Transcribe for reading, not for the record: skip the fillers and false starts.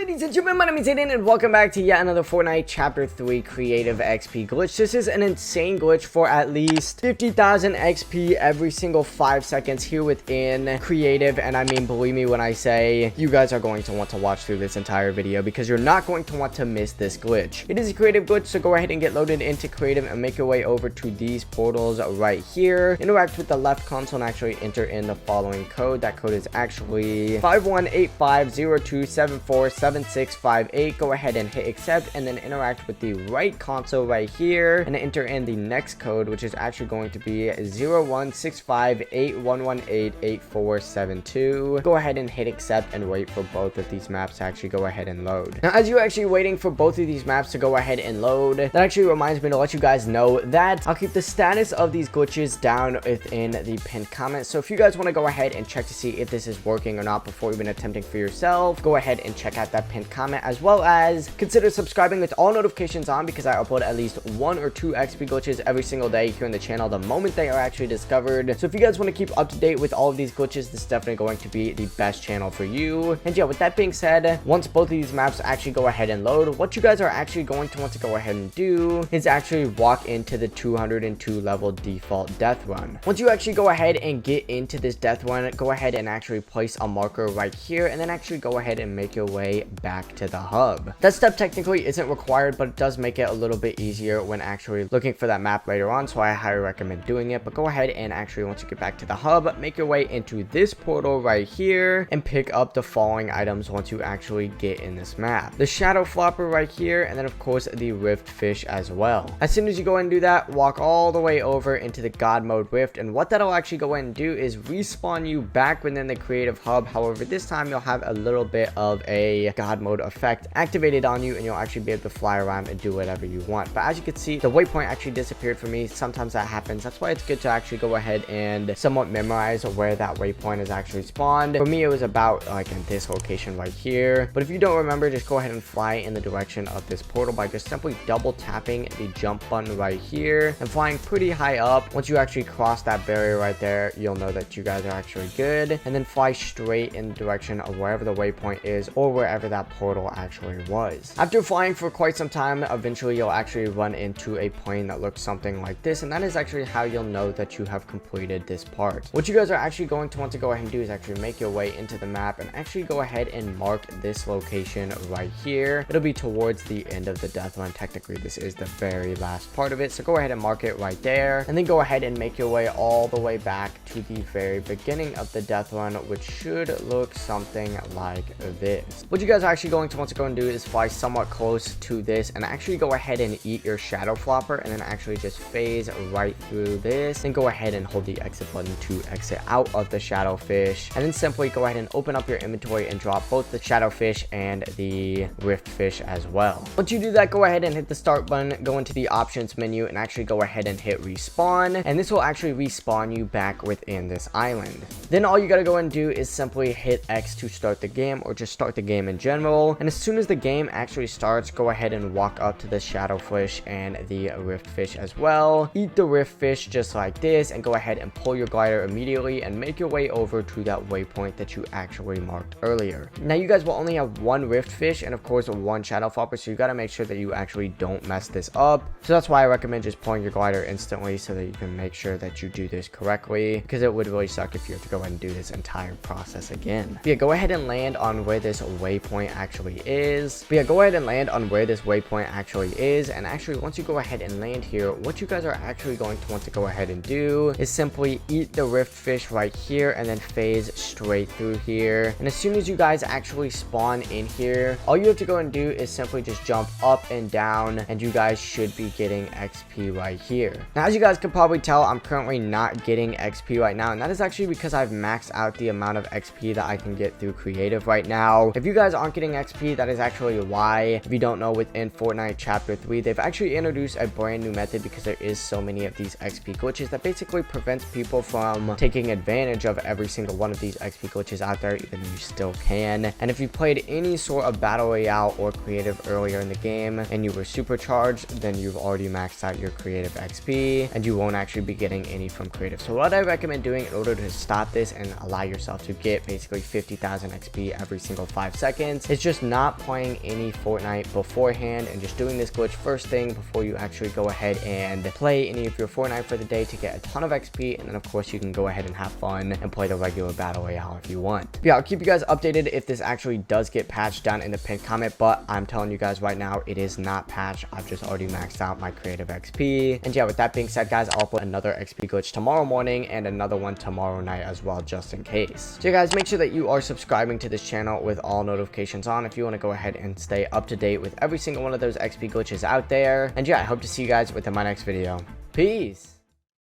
Ladies and gentlemen, my name is Aiden and welcome back to yet another Fortnite Chapter 3 Creative XP Glitch. This is an insane glitch for at least 50,000 XP every single 5 seconds here within Creative. And I mean, believe me when I say you guys are going to want to watch through this entire video because you're not going to want to miss this glitch. It is a Creative glitch, so go ahead and get loaded into Creative and make your way over to these portals right here. Interact with the left console and actually enter in the following code. That code is actually 518502747658. Go ahead and hit accept and then interact with the right console right here and enter in the next code, which is actually going to be 016581188472. Go ahead and hit accept and wait for both of these maps to actually go ahead and load. Now, as you're actually waiting for both of these maps to go ahead and load, that actually reminds me to let you guys know that I'll keep the status of these glitches down within the pinned comment. So if you guys want to go ahead and check to see if this is working or not before even attempting for yourself, go ahead and check out that pinned comment, as well as consider subscribing with all notifications on, because I upload at least 1 or 2 XP glitches every single day here on the channel the moment they are actually discovered. So if you guys want to keep up to date with all of these glitches, this is definitely going to be the best channel for you. And yeah, with that being said, once both of these maps actually go ahead and load, what you guys are actually going to want to go ahead and do is actually walk into the 202 level default death run. Once you actually go ahead and get into this death run, go ahead and actually place a marker right here and then actually go ahead and make your way back to the hub. That step technically isn't required, but it does make it a little bit easier when actually looking for that map later on, so I highly recommend doing it. But go ahead and actually, once you get back to the hub, make your way into this portal right here and pick up the following items once you actually get in this map: the shadow flopper right here, and then of course the rift fish as well. As soon as you go and do that, walk all the way over into the god mode rift, and what that'll actually go and do is respawn you back within the creative hub. However, this time you'll have a little bit of a god mode effect activated on you and you'll actually be able to fly around and do whatever you want. But as you can see, the waypoint actually disappeared for me. Sometimes that happens. That's why it's good to actually go ahead and somewhat memorize where that waypoint is actually spawned. For me, it was about like in this location right here. But if you don't remember, just go ahead and fly in the direction of this portal by just simply double tapping the jump button right here and flying pretty high up. Once you actually cross that barrier right there, you'll know that you guys are actually good, and then fly straight in the direction of wherever the waypoint is or wherever that portal actually was. After flying for quite some time, eventually you'll actually run into a plane that looks something like this, and that is actually how you'll know that you have completed this part. What you guys are actually going to want to go ahead and do is actually make your way into the map and actually go ahead and mark this location right here. It'll be towards the end of the death run. Technically, this is the very last part of it, so go ahead and mark it right there, and then go ahead and make your way all the way back to the very beginning of the death run, which should look something like this. What you guys are actually going to want to go and do is fly somewhat close to this and actually go ahead and eat your shadow flopper, and then actually just phase right through this and go ahead and hold the exit button to exit out of the shadow fish, and then simply go ahead and open up your inventory and drop both the shadow fish and the rift fish as well. Once you do that, go ahead and hit the start button, go into the options menu and actually go ahead and hit respawn, and this will actually respawn you back within this island. Then all you gotta go and do is simply hit X to start the game, or just start the game in general, and as soon as the game actually starts, go ahead and walk up to the shadow fish and the rift fish as well. Eat the rift fish just like this and go ahead and pull your glider immediately and make your way over to that waypoint that you actually marked earlier. Now you guys will only have 1 rift fish and of course 1 shadow flopper, so you gotta make sure that you actually don't mess this up. So that's why I recommend just pulling your glider instantly so that you can make sure that you do this correctly, because it would really suck if you have to go ahead and do this entire process again. But yeah, go ahead and land on where this waypoint actually is. And actually, once you go ahead and land here, what you guys are actually going to want to go ahead and do is simply eat the rift fish right here and then phase straight through here. And as soon as you guys actually spawn in here, all you have to go and do is simply just jump up and down, and you guys should be getting XP right here. Now, as you guys can probably tell, I'm currently not getting XP right now, and that is actually because I've maxed out the amount of XP that I can get through creative right now. If you guys aren't getting XP, that is actually why. If you don't know, within Fortnite Chapter 3, they've actually introduced a brand new method, because there is so many of these XP glitches that basically prevents people from taking advantage of every single one of these XP glitches out there, even though you still can. And if you played any sort of Battle Royale or creative earlier in the game and you were supercharged, then you've already maxed out your creative XP and you won't actually be getting any from creative. So what I recommend doing in order to stop this and allow yourself to get basically 50,000 XP every single 5 seconds experience is just not playing any Fortnite beforehand and just doing this glitch first thing before you actually go ahead and play any of your Fortnite for the day to get a ton of XP, and then of course you can go ahead and have fun and play the regular battle royale if you want. But yeah, I'll keep you guys updated if this actually does get patched down in the pinned comment, but I'm telling you guys right now, it is not patched. I've just already maxed out my creative XP. And yeah, with that being said, guys, I'll put another XP glitch tomorrow morning and another one tomorrow night as well, just in case. So yeah, guys, make sure that you are subscribing to this channel with all notifications on if you want to go ahead and stay up to date with every single one of those XP glitches out there. And yeah, I hope to see you guys within my next video. Peace.